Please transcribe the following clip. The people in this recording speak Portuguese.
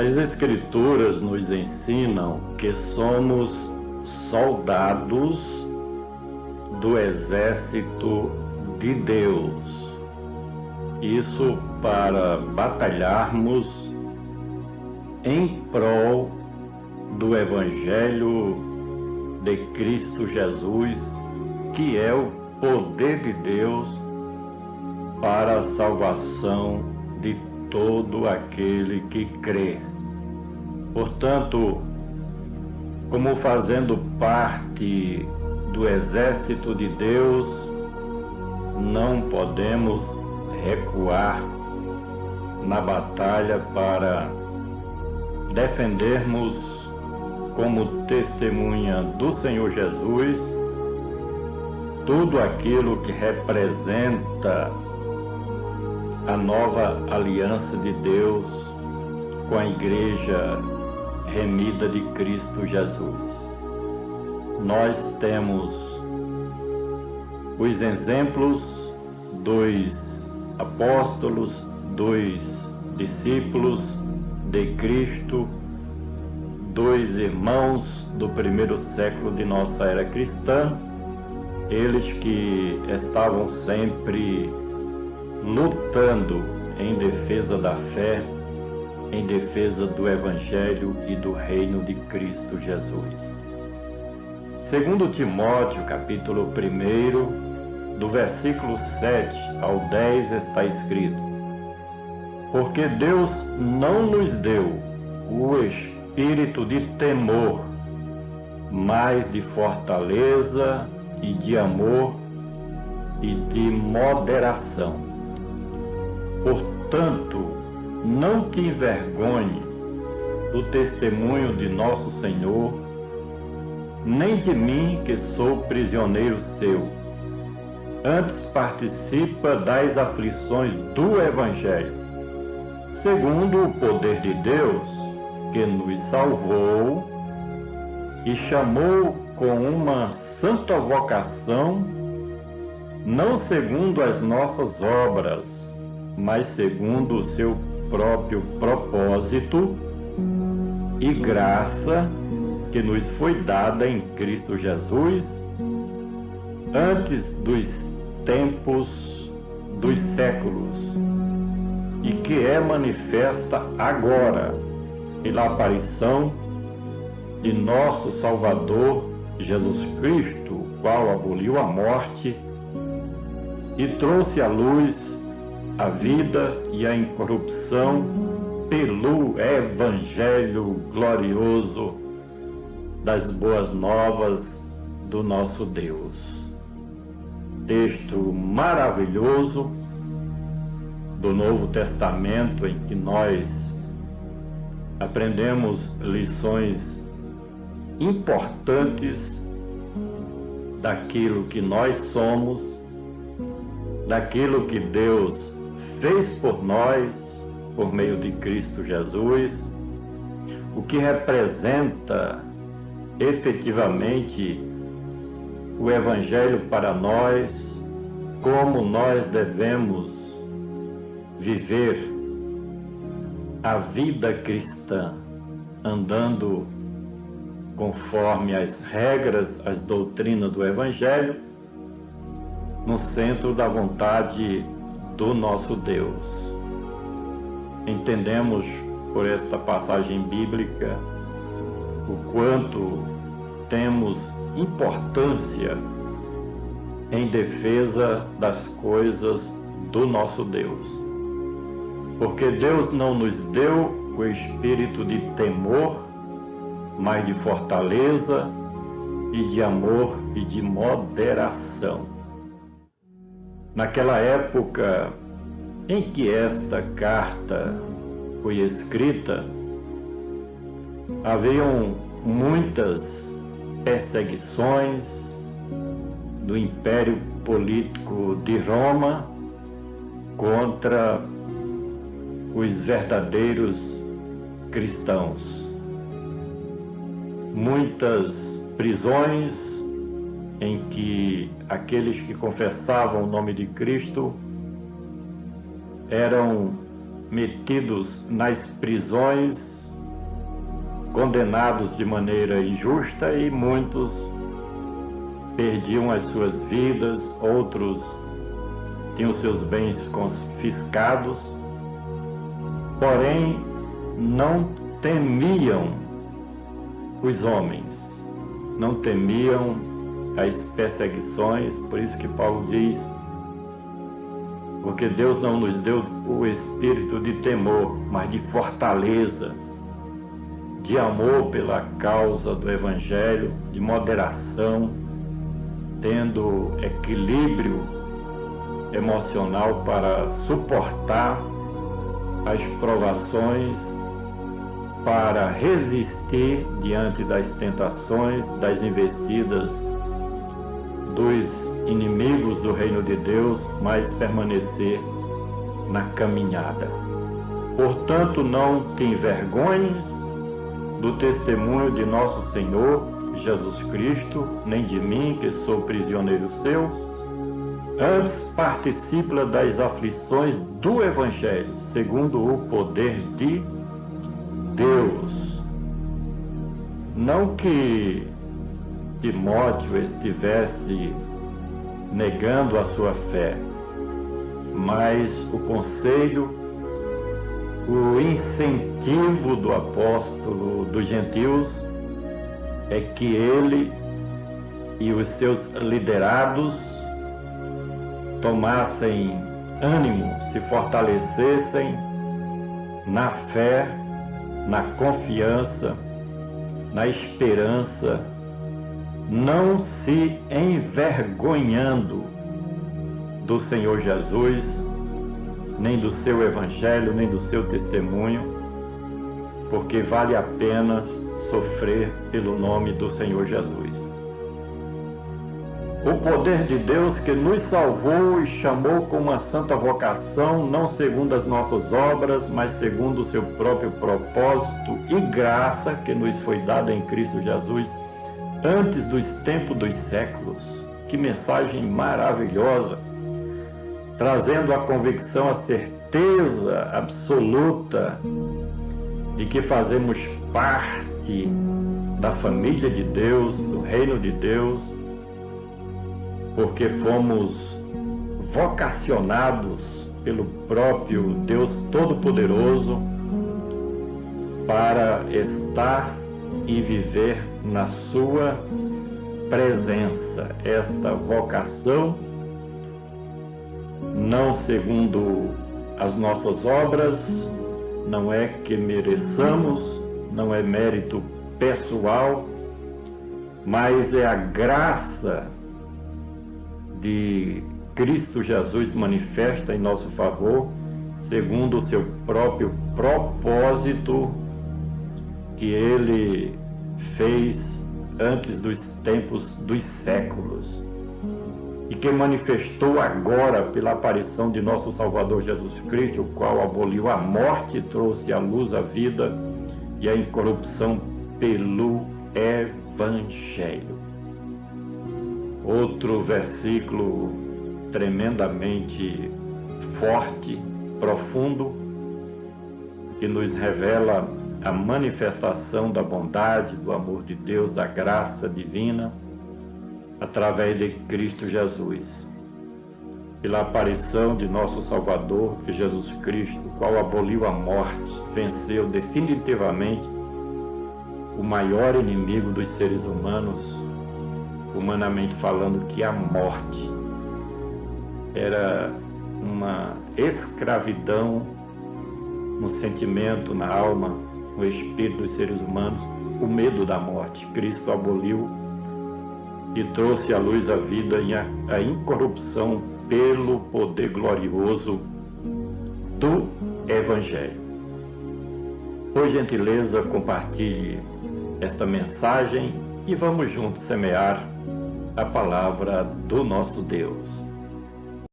As Escrituras nos ensinam que somos soldados do exército de Deus. Isso para batalharmos em prol do Evangelho de Cristo Jesus, que é o poder de Deus para a salvação de todo aquele que crê. Portanto, como fazendo parte do exército de Deus, não podemos recuar na batalha para defendermos como testemunha do Senhor Jesus tudo aquilo que representa a nova aliança de Deus com a igreja remida de Cristo Jesus. Nós temos os exemplos dos apóstolos, dos discípulos de Cristo, dos irmãos do primeiro século de nossa era cristã, eles que estavam sempre lutando em defesa da fé, em defesa do Evangelho e do reino de Cristo Jesus. Segundo Timóteo, capítulo 1, do versículo 7 ao 10 está escrito: porque Deus não nos deu o espírito de temor, mas de fortaleza e de amor e de moderação. Portanto, não te envergonhe do testemunho de nosso Senhor, nem de mim, que sou prisioneiro seu. Antes participa das aflições do Evangelho, segundo o poder de Deus, que nos salvou e chamou com uma santa vocação, não segundo as nossas obras, mas segundo o seu próprio propósito e graça que nos foi dada em Cristo Jesus antes dos tempos dos séculos, e que é manifesta agora pela aparição de nosso Salvador Jesus Cristo, o qual aboliu a morte e trouxe à luz a vida e a incorrupção pelo Evangelho glorioso das boas novas do nosso Deus. Texto maravilhoso do Novo Testamento, em que nós aprendemos lições importantes daquilo que nós somos, daquilo que Deus fez por nós, por meio de Cristo Jesus, o que representa efetivamente o Evangelho para nós, como nós devemos viver a vida cristã, andando conforme as regras, as doutrinas do Evangelho, no centro da vontade do nosso Deus. Entendemos por esta passagem bíblica o quanto temos importância em defesa das coisas do nosso Deus. Porque Deus não nos deu o espírito de temor, mas de fortaleza e de amor e de moderação. Naquela época em que esta carta foi escrita, haviam muitas perseguições do Império Político de Roma contra os verdadeiros cristãos. Muitas prisões em que aqueles que confessavam o nome de Cristo eram metidos nas prisões condenados de maneira injusta e muitos perdiam as suas vidas, outros tinham seus bens confiscados, porém não temiam os homens, não temiam as perseguições. Por isso que Paulo diz: porque Deus não nos deu o espírito de temor, mas de fortaleza, de amor pela causa do Evangelho, de moderação, tendo equilíbrio emocional para suportar as provações, para resistir diante das tentações, das investidas dos inimigos do reino de Deus, mas permanecer na caminhada. Portanto, não te envergonhes do testemunho de nosso Senhor Jesus Cristo, nem de mim, que sou prisioneiro seu. Antes, participa das aflições do Evangelho, segundo o poder de Deus. Não que Timóteo estivesse negando a sua fé, mas o conselho, o incentivo do apóstolo dos gentios é que ele e os seus liderados tomassem ânimo, se fortalecessem na fé, na confiança, na esperança, não se envergonhando do Senhor Jesus, nem do seu Evangelho, nem do seu testemunho, porque vale a pena sofrer pelo nome do Senhor Jesus. O poder de Deus que nos salvou e chamou com uma santa vocação, não segundo as nossas obras, mas segundo o seu próprio propósito e graça que nos foi dada em Cristo Jesus, antes dos tempos dos séculos. Que mensagem maravilhosa, trazendo a convicção, a certeza absoluta de que fazemos parte da família de Deus, do reino de Deus, porque fomos vocacionados pelo próprio Deus Todo-Poderoso para estar e viver na sua presença. Esta vocação, não segundo as nossas obras, não é que mereçamos, não é mérito pessoal, mas é a graça de Cristo Jesus manifesta em nosso favor, segundo o seu próprio propósito que ele fez antes dos tempos dos séculos e que manifestou agora pela aparição de nosso Salvador Jesus Cristo, o qual aboliu a morte e trouxe à luz a vida e a incorrupção pelo Evangelho. Outro versículo tremendamente forte, profundo, que nos revela a manifestação da bondade, do amor de Deus, da graça divina, através de Cristo Jesus. Pela aparição de nosso Salvador Jesus Cristo, o qual aboliu a morte, venceu definitivamente o maior inimigo dos seres humanos, humanamente falando, que a morte era uma escravidão no sentimento, na alma, no espírito dos seres humanos, o medo da morte. Cristo aboliu e trouxe à luz a vida e a incorrupção pelo poder glorioso do Evangelho. Por gentileza, compartilhe esta mensagem e vamos juntos semear a palavra do nosso Deus.